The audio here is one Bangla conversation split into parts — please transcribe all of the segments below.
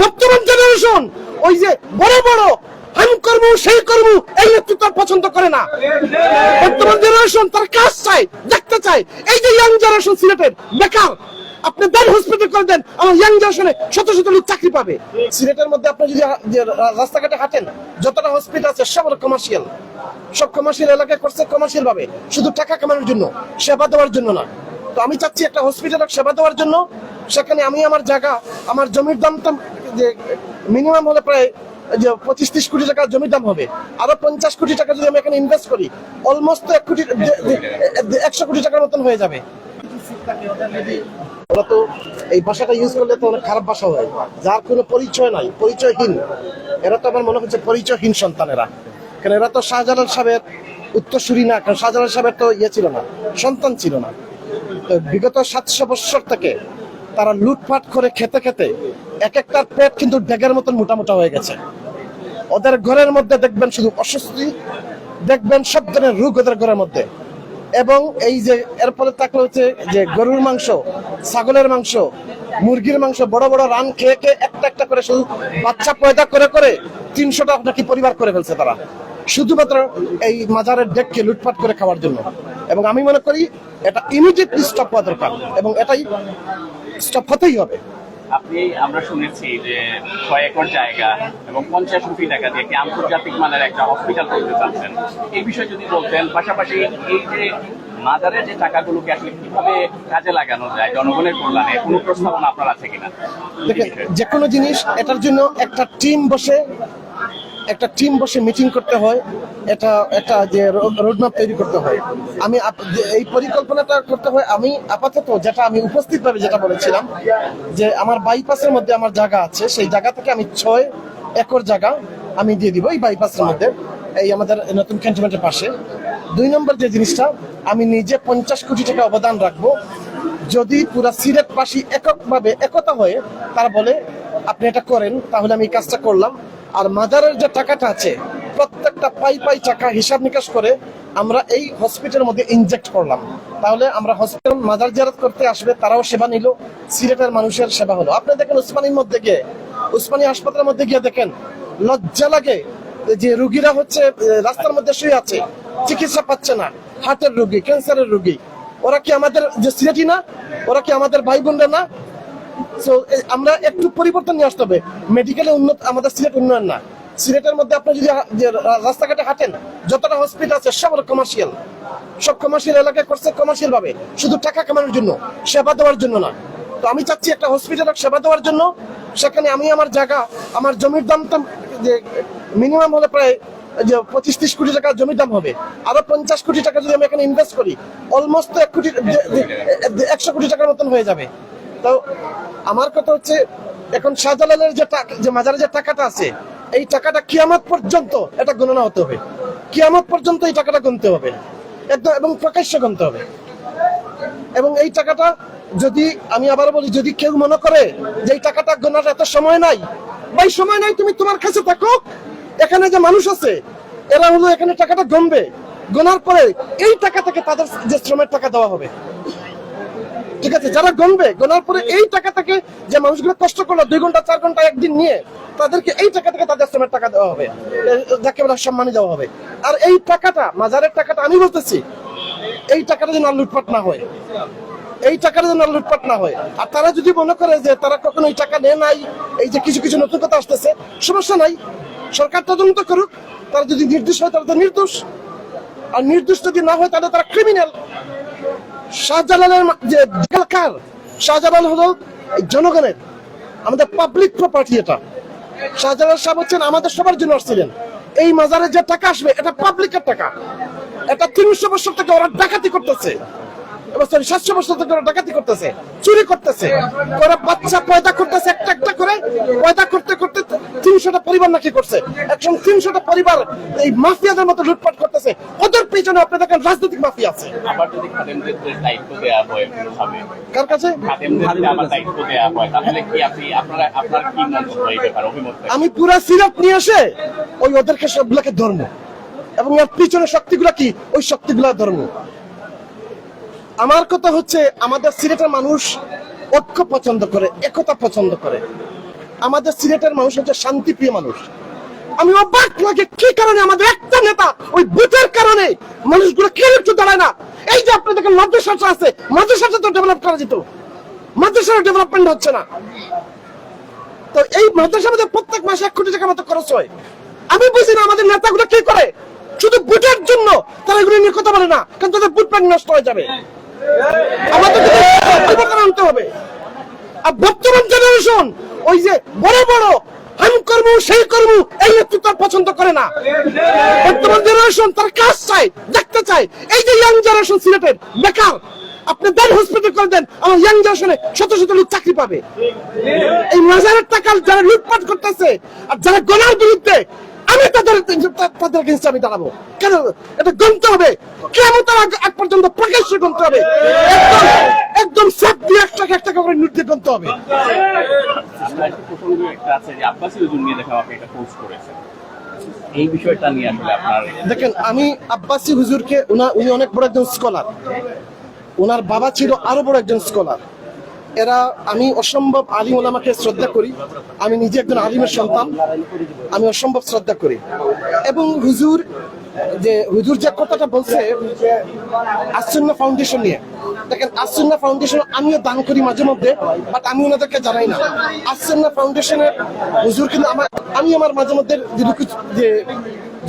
বর্তমান জেনারেশন ওই যে বড় বড় হাম কর্ম সেই কর্ম এই নেতৃত্ব পছন্দ করে না। বর্তমান জেনারেশন তার কাজ চায়, দেখতে চায়। এই যে ইয়াং জেনারেশন সিলেটের বেকার, আপনি দেন হসপিটাল করে দেন, আমার ইয়াং জেনারেশনে শত শত লোক চাকরি পাবে। সিলেটের মধ্যে আপনি যদি রাস্তাঘাটে হাঁটেন, যতটা হসপিটাল আছে সব কমার্শিয়াল, সব কমার্শিয়াল এলাকায় করছে কমার্শিয়াল ভাবে, শুধু টাকা কামানোর জন্য, সেবা দেওয়ার জন্য না। তো আমি চাচ্ছি একটা হসপিটালের সেবা দেওয়ার জন্য, সেখানে আমি আমার জায়গা, আমার জমির দামটা যে মিনিমাম হলে প্রায় যে 25-30 কোটি টাকা জমির দাম হবে, আরো 50 কোটি টাকা যদি আমি এখানে ইনভেস্ট করি, অলমোস্ট 100 কোটি টাকার মতন হয়ে যাবে। ওরা তো এই ভাষাটা ইউজ করলে তো অনেক খারাপ ভাষা হয়, যার কোনো পরিচয় নাই, পরিচয়হীন। এরা তো আমার মনে হচ্ছে পরিচয়হীন সন্তানেরা, কারণ এরা তো শাহজালাল সাহেবের উত্তরসূরি না, কারণ শাহজালাল সাহেবের তো ইয়ে ছিল না, সন্তান ছিল না। তো বিগত 700 বছর থেকে তারা লুটপাট করে খেতে খেতে এক একটার পেট কিন্তু ডেগের মতন মোটা মোটা হয়ে গেছে। ওদের ঘরের মধ্যে দেখবেন শুধু অস্বস্তি, দেখবেন সব ধরনের রোগ ওদের ঘরের মধ্যে। এবং এই যে এরপরে থাকলে হচ্ছে যে গরুর মাংস, ছাগলের মাংস, মুরগির মাংস বড় বড় রান খেয়ে খেয়ে একটা একটা করে শুধু বাচ্চা পয়দা করে করে 300টা নাকি পরিবার করে ফেলছে তারা, শুধুমাত্র এই মাজারের ডেককে লুটপাট করে খাওয়ার জন্য। এবং আমি মনে করি এটা ইমিডিয়েটলি স্টপ হওয়া দরকার, এবং এটাই স্টপ হতেই হবে। আমরা শুনেছি যে 6 একর জায়গা এবং 50 কোটি টাকা দিয়ে একটি আন্তর্জাতিক মানের একটা হসপিটাল করতে চাচ্ছেন, এই বিষয়ে যদি বলতেন। পাশাপাশি এই যে মাজারের যে টাকাগুলোকে আসলে কিভাবে কাজে লাগানো যায় জনগণের কল্যাণে, কোনো প্রস্তাবনা আপনার আছে কিনা? দেখেন, যে কোনো জিনিস এটার জন্য একটা টিম বসে মিটিং করতে হয়, এটা যে রোডম্যাপ তৈরি করতে হয়। আমি এই পরিকল্পনাটা করতে হয়। আমি আপাতত যেটা আমি উপস্থিতভাবে যেটা বলেছিলাম, যে আমার বাইপাসের মধ্যে আমার জায়গা আছে, সেই জায়গা থেকে আমি 6 একর জায়গা আমি দিয়ে দিব এই বাইপাসের মধ্যে, এই আমাদের নতুন ক্যান্টনমেন্টের পাশে। 2 নম্বর যে জিনিসটা, আমি নিজে 50 কোটি টাকা অবদান রাখবো। যদি পুরা সিলেটবাসী এককভাবে একতা হয়ে তারা বলে আপনি এটা করেন, তাহলে আমি এই কাজটা করলাম। আর মাজারের যে টাকাটা আছে, প্রত্যেকটা পাই টাকা হিসাব নিকাশ করে আমরা এই হসপিটালের মধ্যে ইনজেক্ট করলাম। তাহলে আমরা হসপিটাল মাজার জিয়ারত করতে আসবে, তারাও সেবা নিল, সিলেটের মানুষের সেবা হলো। আপনি দেখেন উসমানীর মধ্যে গিয়ে, উসমানী হাসপাতালের মধ্যে গিয়ে দেখেন, লজ্জা লাগে যে রুগীরা হচ্ছে রাস্তার মধ্যে শুয়ে আছে, চিকিৎসা পাচ্ছে না, হার্টের রোগী, ক্যান্সারের রোগী। ওরা কি আমাদের যে সিলেটি না? ওরা কি আমাদের ভাই বোনরা না? আমরা একটু পরিবর্তন নিয়ে আসতে হবে। মেডিকেলে উন্নত আমাদের সিলেট উন্নয়ন না। সিলেটের মধ্যে আপনি যদি রাস্তাঘাটে হাঁটেন, যতটা হসপিটাল আছে সব কমার্শিয়াল, সব কমার্শিয়াল এলাকায় করছে কমার্শিয়াল ভাবে, শুধু টাকা কামানোর জন্য, সেবা দেওয়ার জন্য না। তো আমি চাচ্ছি একটা হসপিটালের সেবা দেওয়ার জন্য, সেখানে আমি আমার জায়গা, আমার জমির দামটা যে মিনিমাম হলে প্রায় যে 25-30 কোটি টাকা জমির দাম হবে, আরো 50 কোটি টাকা যদি আমি এখানে ইনভেস্ট করি, অলমোস্ট 100 কোটি টাকার মতন হয়ে যাবে। তো আমার কথা হচ্ছে, এখন শাহজালালের যে মাজারের যে টাকাটা আছে, এই টাকাটা কিয়ামত পর্যন্ত এটা গণনা হতে হবে, কিয়ামত পর্যন্ত এই টাকাটা গুনতে হবে একদম, এবং প্রকাশ্য গুনতে হবে। এবং এই টাকাটা যদি আমি আবার বলি, যদি কেউ মনে করে যে এই টাকাটা গোনার এত সময় নাই, ভাই সময় নাই, তুমি তোমার কাছে থাকো। এখানে যে মানুষ আছে এরা হলো এখানে টাকাটা গণবে, গোনার পরে এই টাকা থেকে তাদের যে শ্রমের টাকা দেওয়া হবে, ঠিক আছে? যারা গণবে, গোনার পরে এই টাকা থেকে যে মানুষগুলো কষ্ট করলো 2 ঘন্টা 4 ঘন্টা একদিন নিয়ে, তাদেরকে এই টাকা থেকে তাদের শ্রমের টাকা দেওয়া হবে, যাকে বলে সম্মানী দেওয়া হবে। আর এই টাকাটা, মাজারের টাকাটা, আমি বলতেছি এই টাকাটা যেন আর লুটপাট না হয়, এই টাকার জন্য লুটপাট না হয়। আর তারা যদি মনে করে যে তারা কখনো এই টাকা নেয় নাই, এই যে কিছু কিছু নতুন কথা আসতেছে, সমস্যা নাই, সরকার তদন্ত করুক। তারা যদি নির্দোষ হয় তারা তো নির্দোষ, আর নির্দোষ যদি না হয় তাহলে তারা ক্রিমিনাল। শাহজালালের যে কার, শাহজালাল হলো জনগণের, আমাদের পাবলিক প্রপার্টি। এটা শাহজালাল সাহেব হচ্ছেন আমাদের সবার জন্য আসছিলেন। এই মাজারে যে টাকা আসবে এটা পাবলিকের টাকা, এটা 300 বছর থেকে ওরা ডাকাতি করতেছে, 700 বছর থেকে ওরা ডাকাতি করতেছে, চুরি করতেছে, ওরা বাচ্চা পয়দা করতেছে, একটা একটা করে পয়দা করতে করতে 300টা পরিবার নাকি করছে, এখন 300টা পরিবার এই মাফিয়াদের মতো লুটপাট করতেছে। ওদের পেছনে আপনি দেখেন রাজনৈতিক মাফিয়া আছে। আবার যদি খাদেমদের দায়িত্ব দেওয়া হয়, কার কাছে খাদেমদের আবার দায়িত্ব দেওয়া হয়, তাহলে কি আপনার কি মন্তব্য এই ব্যাপারে, অভিমত? আমি পুরা সিরাপ নিয়ে আসে ওই ওদেরকে সবগুলোকে ধর্ম, এবং এর পিছনে শক্তিগুলা কি, ওই শক্তিগুলা ধর্ম। আমার কথা হচ্ছে, আমাদের সিলেটের মানুষ ঐক্য পছন্দ করে, একতা পছন্দ করে। আমাদের সিলেটের মানুষ হচ্ছে শান্তিপ্রিয় মানুষ। আমি অবাক লাগে কি কারণে আমাদের একটা নেতা ওই বুথের কারণে মানুষগুলো কেউ একটু দাঁড়ায় না। এই যে আপনি দেখেন মাদ্রাসা আছে, মাদ্রাসাটা তো ডেভেলপ করা যেত, মাদ্রাসার ডেভেলপমেন্ট হচ্ছে না। তো এই মাদ্রাসার মধ্যে প্রত্যেক মাসে 1 কোটি টাকা মতো খরচ হয়। আমি বুঝি না আমাদের নেতাগুলো কি করে, শুধু বুথের জন্য তারা এগুলো নিয়ে কথা বলে না, কারণ তাদের বুথ ব্যাংক নষ্ট হয়ে যাবে। আমাদের পরিবর্তন আনতে হবে। আর বর্তমান জেনারেশন ওই যে বড় বড় আমি করবো সেই করবো এই নেতৃত্ব পছন্দ করে না। বর্তমান জেনারেশন তার কাজ চায়, দেখতে চায়। এই যে ইয়াং জেনারেশন সিলেটের বেকার, আপনি দেন হসপিটাল করে দেন, আমার ইয়াং জেনারেশনে শত শত লোক চাকরি পাবে। এই মাজারের টাকা যারা লুটপাট করতেছে আর যারা গণার বিরুদ্ধে, আমি তাদের এগেইনস্টে আমি দাঁড়াবো। কেন? এটা গণতে হবে, কিয়ামতের আগ পর্যন্ত প্রকাশ্যে গণতে হবে, একদম সব দিয়ে একটা করে নোট দিয়ে গণতে হবে। আপনার একটি প্রসঙ্গ একটা আছে যে আব্বাসী হুজুর নিয়ে দেখা আপনি একটা পোস্ট করেছেন, এই বিষয়টা নিয়ে আসলে আপনার? দেখেন, আমি আব্বাসী হুজুরকে উনি অনেক বড় একজন স্কলার, ওনার বাবা ছিল আরো বড় একজন স্কলার। এরা আমি অসম্ভব আলিম ওলামাকে শ্রদ্ধা করি, আমি নিজে একজন আলিমের সন্তান, আমি অসম্ভব শ্রদ্ধা করি। এবং হুজুর যে কথাটা বলছে আসুন্নাহ ফাউন্ডেশন নিয়ে, দেখেন আসুন্নাহ ফাউন্ডেশন আমিও দান করি মাঝে মধ্যে, বাট আমি ওনাদেরকে জানাই না। আসুন্নাহ ফাউন্ডেশনের হুজুর কিন্তু আমি আমার মাঝে মধ্যে যে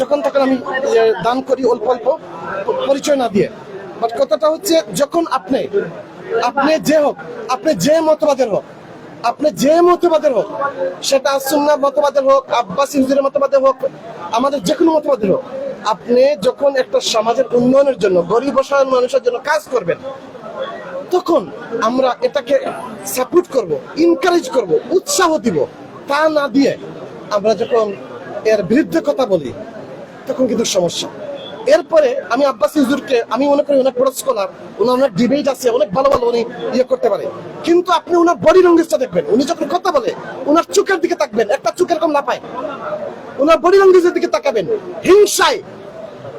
যখন তখন আমি দান করি অল্প অল্প, পরিচয় না দিয়ে। বাট কথাটা হচ্ছে, যখন আপনি যে হোক, আপনি যে মতবাদের হোক, সেটা সুন্নাহ মতবাদের হোক, আব্বাসী হুজুরের মতবাদের হোক, আমাদের যে কোনো মতবাদের হোক, আপনি যখন একটা সমাজের উন্নয়নের জন্য, গরিব অসহায় মানুষের জন্য কাজ করবেন, তখন আমরা এটাকে সাপোর্ট করব, এনকারেজ করব, উৎসাহ দিব। তা না দিয়ে আমরা যখন এর বিরুদ্ধে কথা বলি, তখন কিন্তু সমস্যা। এরপরে আমি আব্বাসী হুজুরকে আমি মনে করি অনেক বড় স্কলার, ওনার অনেক ডিবেট আছে, অনেক ভালো ভালো উনি করতে পারে। কিন্তু আপনি ওনার বডি ল্যাঙ্গুয়েজটা দেখবেন, উনি যখন কথা বলে ওনার চোখের দিকে তাকবেন, একটা চোখ এরকম লাফায়, ওনার বডি ল্যাঙ্গুয়েজের দিকে তাকাবেন, হিংসায়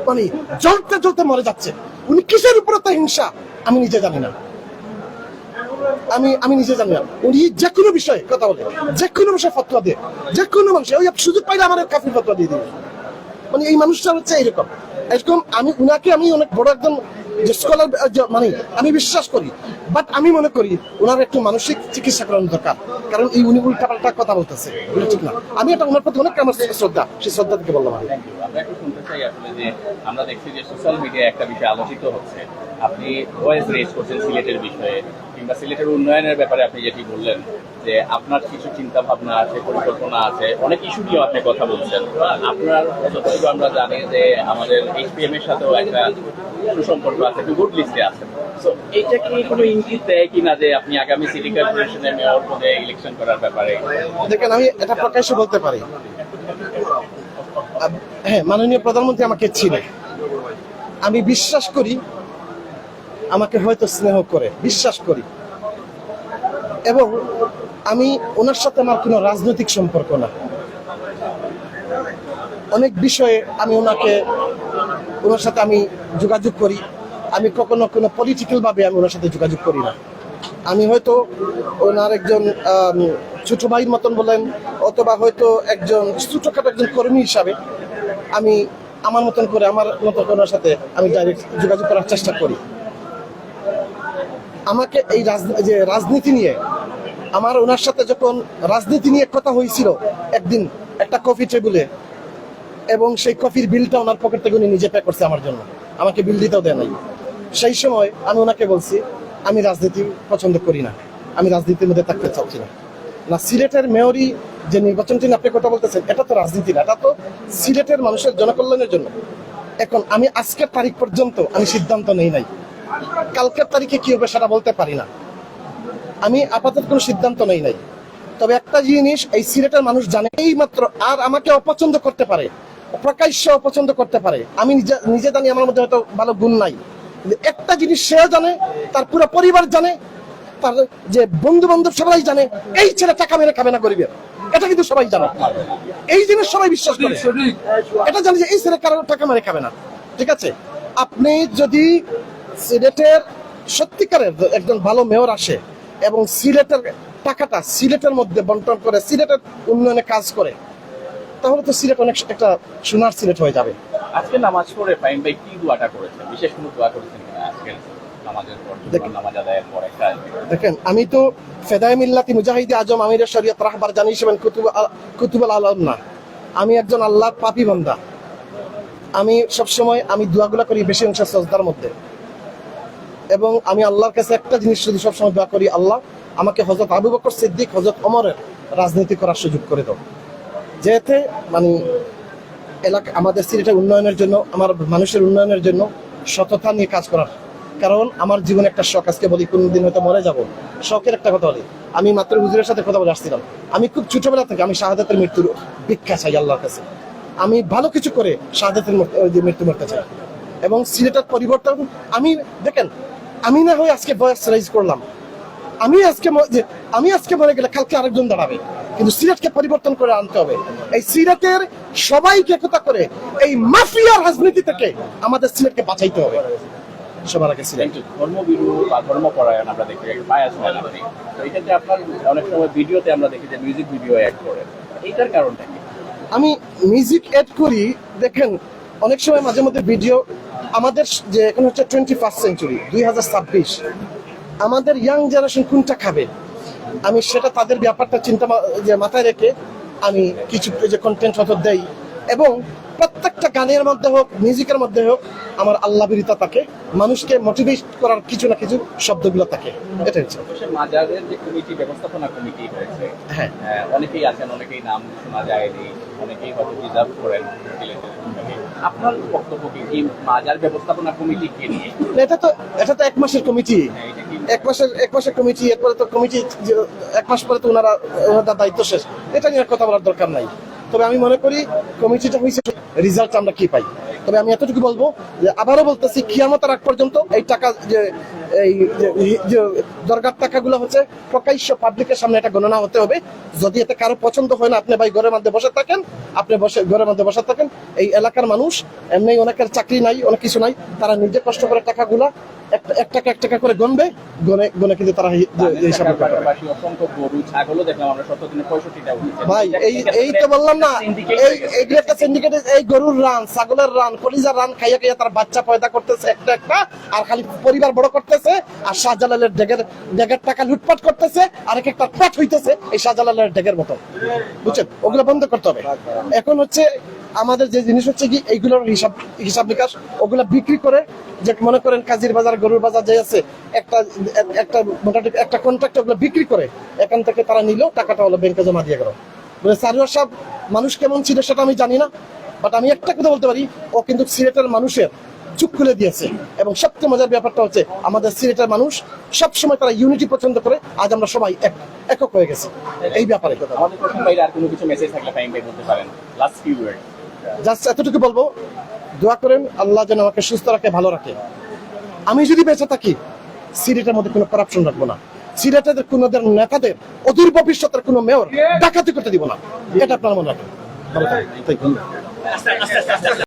মানে জ্বলতে জ্বলতে মরে যাচ্ছে। উনি কিসের উপরে তো হিংসা আমি নিজে জানি না, আমি নিজে জানি না। উনি যে কোনো বিষয়ে কথা বলে, যে কোনো বিষয়ে ফতোয়া দিয়ে, যে কোনো মানুষের ওই সুযোগ পাইলে আমার কাফির ফতোয়া দিয়ে দিবে। মানে এই মানুষটা হচ্ছে এরকম। আমি উনাকে অনেক বড় একজন যে স্কলার মানে আমি বিশ্বাস করি, বাট আমি মনে করি ওনার একটু মানসিক চিকিৎসা করানো দরকার, কারণ এই উনি উল্টাপাল্টা কথা বলতেছে, এটা ঠিক না। আমি এটা ওনার প্রতি অনেক আমার শ্রদ্ধা, সেই শ্রদ্ধা থেকে বললাম। আমরা একটু শুনতে চাই আসলে যে আমরা দেখছি যে সোশ্যাল মিডিয়ায় একটা বিষয় আলোচিত হচ্ছে, আপনি ভয়েস রেজ করছেন সিলেটের বিষয়ে, কিংবা সিলেটের উন্নয়নের ব্যাপারে আপনি যেটি বললেন যে আপনার কিছু চিন্তা ভাবনা আছে, পরিকল্পনা আছে, অনেক ইস্যু নিয়েও আপনি কথা বলছেন। আপনার যতটুকু আমরা জানি যে আমাদের HPM এর সাথেও একটা সুসম্পর্ক আছে, একটু গুড লিস্টে আছে। তো এইটা কি কোনো ইঙ্গিত দেয় কিনা যে আপনি আগামী সিটি কর্পোরেশনের মেয়র পদে ইলেকশন করার ব্যাপারে? দেখেন, আমি এটা প্রকাশ্যে বলতে পারি, হ্যাঁ, মাননীয় প্রধানমন্ত্রী আমাকে চিনে, আমি বিশ্বাস করি আমাকে হয়তো স্নেহ করে, বিশ্বাস করি। এবং আমি ওনার সাথে আমার কোনো রাজনৈতিক সম্পর্ক না। অনেক বিষয়ে আমি ওনার সাথে আমি যোগাযোগ করি, আমি কখনো কোনো পলিটিক্যাল ভাবে আমি ওনার সাথে যোগাযোগ করি না। আমি হয়তো ওনার একজন ছোট ভাইয়ের মতন বলেন, অথবা হয়তো একজন ছোটখাটো একজন কর্মী হিসাবে আমি আমার মতন করে ওনার সাথে আমি ডাইরেক্ট যোগাযোগ করার চেষ্টা করি। আমাকে এই রাজনীতি নিয়ে আমার ওনার সাথে যখন রাজনীতি নিয়ে কথা হয়েছিল একদিন একটা কফি টেবিলে, এবং সেই কফির বিলটা ওনার পকেট থেকে উনি নিজে পে করছে আমার জন্য, আমাকে বিল দিতেও দেয় নাই। সেই সময় আমি ওনাকে বলছি আমি রাজনীতি পছন্দ করি না, আমি রাজনীতির মধ্যে থাকতে চাচ্ছি না। সিলেটের মেয়রি যে নির্বাচনটি আপনি কথা বলতেছেন, এটা তো রাজনীতি না, এটা তো সিলেটের মানুষের জনকল্যাণের জন্য। এখন আমি আজকের তারিখ পর্যন্ত আমি সিদ্ধান্ত নেই নাই, কালকের তারিখে কি হবে সেটা বলতে পারি না। আমি আপাতত কোনো সিদ্ধান্ত নেই নাই। তবে একটা জিনিস এই সিলেটের মানুষ জানে, এই মাত্র আর আমাকে অপছন্দ করতে পারে, প্রকাশ্যে অপছন্দ করতে পারে, আমি নিজে জানি আমার মধ্যে হয়তো ভালো গুণ নাই, একটা জিনিস সেও জানে, তার পুরো পরিবার জানে, তার যে বন্ধু বান্ধব সবাই জানে এই ছেলে টাকা মেরে খাবে না গরিবের, এটা কিন্তু সবাই জানে। এই জিনিস সবাই বিশ্বাস করে, এটা জানে যে এই ছেলে কারো টাকা মেরে খাবে না। ঠিক আছে, আপনি যদি সিলেটের সত্যিকারের একজন ভালো মেয়র আসে এবং সিলেটের টাকাটা সিলেটের মধ্যে বন্টন করে সিলেটের উন্নয়নে কাজ করে, তাহলে তো সিলেট অনেক একটা সোনার সিলেট হয়ে যাবে। আজকে নামাজ পড়ে ফাহিম ভাই কি দোয়াটা করেছেন, বিশেষ কোনো দোয়া করেছেন কিনা আজকে নামাজের পর, নামাজ আদায়ের পর একটা? দেখেন, আমি তো ফেদায়ে মিল্লাতি মুজাহিদি আজম আমিরের শরীয়ত রাহবার জানি হিসেবেন কুতুবুল আলম না, আমি একজন আল্লাহর পাপী বান্দা। আমি সবসময় আমি দোয়াগুলা করি বেশি অংশ সজদার মধ্যে, এবং আমি আল্লাহর কাছে একটা জিনিস শুধু সবসময় দোয়া করি, আল্লাহ আমাকে হযরত আবু বকর সিদ্দিক, হযরত ওমরের রাজনীতি করার সুযোগ করে দাও, যেতে মানে এলাকা আমাদের সিলেটের উন্নয়নের জন্য, আমার মানুষের উন্নয়নের জন্য সততা নিয়ে কাজ করার। কারণ আমার জীবনে একটা শখ, আজকে বলি কোনদিন হয়তো মরে যাব, শখের একটা কথা বলি। আমি মাত্র হুজুরের সাথে কথা বলে আসছিলাম, আমি খুব ছোটবেলা থেকে আমি শাহাদাতের মৃত্যুর ভিক্ষা চাই আল্লাহর কাছে, আমি ভালো কিছু করে শাহাদাতের মৃত্যু মরতে চাই। এবং সিলেটের পরিবর্তন আমি দেখেন, আমি না হয় আজকে ভয়েস রাইজ করলাম, আমি আজকে মরে গেলে কালকে আরেকজন দাঁড়াবে, কিন্তু সিলেটকে পরিবর্তন করে আনতে হবে। এই সিলেটের সবাইকে একতা করে এই মাফিয়ার রাজনীতি থেকে আমাদের সিলেটকে বাঁচাইতে হবে সবার আগে। সিলেট ধর্মবিরু বা ধর্মপরায়ণ আমরা দেখি, একটা বায়াস হয় আপনি, তো এই ক্ষেত্রে আপনার অনেক সময় ভিডিওতে আমরা দেখি যে মিউজিক ভিডিও অ্যাড করেন, এইটার কারণটা কি? আমি মিউজিক এড করি, দেখেন অনেক সময় মাঝে মধ্যে ভিডিও, আমাদের যে এখন হচ্ছে 21st সেঞ্চুরি 2026, আমাদের ইয়াং জেনারেশন কোনটা খাবে, আমি সেটা তাদের ব্যাপারটা যে মাথায় রেখে আমি কিছু যে কন্টেন্ট হয়তো দেই, এবং প্রত্যেকটা গানের মধ্যে হোক, মিউজিকের মধ্যে হোক, আমার আল্লাহ বিরিতা থাকে, মানুষকে মোটিভেট করার কিছু না কিছু শব্দগুলো থাকে। এটা হচ্ছে মাজারের যে কমিটি, ব্যবস্থাপনা কমিটি হয়েছে, হ্যাঁ, অনেকেই আছেন, অনেকেই নাম শোনা যায়নি, অনেকেই হয়তো ডিজার্ভ করেন। আপনার বক্তব্য কি মাজার ব্যবস্থাপনা কমিটিকে নিয়ে? এটা তো 1 মাসের কমিটি, 1 মাসের কমিটি, এরপরে তো কমিটি 1 মাস পরে তো ওনাদের দায়িত্ব শেষ, এটা নিয়ে কথা বলার দরকার নাই। তবে আমি মনে করি কমিটিটা হয়েছে, রেজাল্ট আমরা কি পাই। তবে আমি এতটুকু বলবো যে আবারও বলতেছি, কিয়ামতের আগ পর্যন্ত এই টাকা যে দরগার টাকাগুলো হচ্ছে প্রকাশ্য পাবলিকের সামনে এটা গণনা হতে হবে। যদি এতে কারো পছন্দ হয় না, আপনি ভাই ঘরের মধ্যে বসে থাকেন, ঘরের মধ্যে বসে থাকেন। এই এলাকার মানুষ এমনি অনেকের চাকরি নাই, অনেক কিছু নাই, তারা নিজে কষ্ট করে টাকাগুলা এক টাকা করে গণবে, গনে কিন্তু তারা হিসাব করবে। অসংখ্য গরু ছাগলও দেখলাম আমরা 70 দিনে 65টা উঠেছে। ভাই এই তো বললাম না, এই একটা সিন্ডিকেট, এই গরুর রান, ছাগলের রান, কলিজার রান খাইয়া খাইয়া তার বাচ্চা পয়দা করতেছে একটা, আর খালি পরিবার বড় করতেছে, আর শাহজালালের ডেগের টাকা লুটপাট করতেছে, আর একটা পেট হইতেছে এই শাহজালালের ডেগের মতো, বুঝছেন? ওগুলো বন্ধ করতে হবে। এখন হচ্ছে আমাদের যে জিনিস হচ্ছে কি, এইগুলোর হিসাব নিকাশ, ওগুলা বিক্রি করে, যে মনে করেন কাজীর বাজার, গরুর বাজার যে আছে, মোটামুটি একটা কন্ট্রাক্ট, ওগুলো বিক্রি করে এখান থেকে তারা নিল, টাকাটা হলো ব্যাংকে জমা দিয়ে গেল। সারোয়ার সাহেব মানুষ কেমন ছিল সেটা আমি জানি না, বাট আমি একটা কথা বলতে পারি, ও কিন্তু সিলেটের মানুষের চুপ খুলে দিয়েছে। এবং সবচেয়ে মজার ব্যাপারটা হচ্ছে, আমাদের সিলেটের মানুষ সবসময় তারা ইউনিটি পছন্দ করে, আজ আমরা সবাই একক হয়ে গেছি এই ব্যাপারে। আমাদের প্রথম ভাইরা আর কোনো কিছু মেসেজ থাকলে ফাহিম ভাই বলতে পারেন, লাস্ট ফিউ ওয়ার্ড। জাস্ট এতটুকু বলবো, দোয়া করেন আল্লাহ যেন আমাকে সুস্থ রাখে, ভালো রাখে। আমি যদি বেঁচে থাকি, সিলেটের মধ্যে কোনো করাপশন রাখবো না, সিলেটের কোনো নেতাদের অদূর ভবিষ্যতের কোনো মেয়র ডাকাতি করতে দিব না, এটা আপনার মনে রাখেন। ভালো থাকবেন।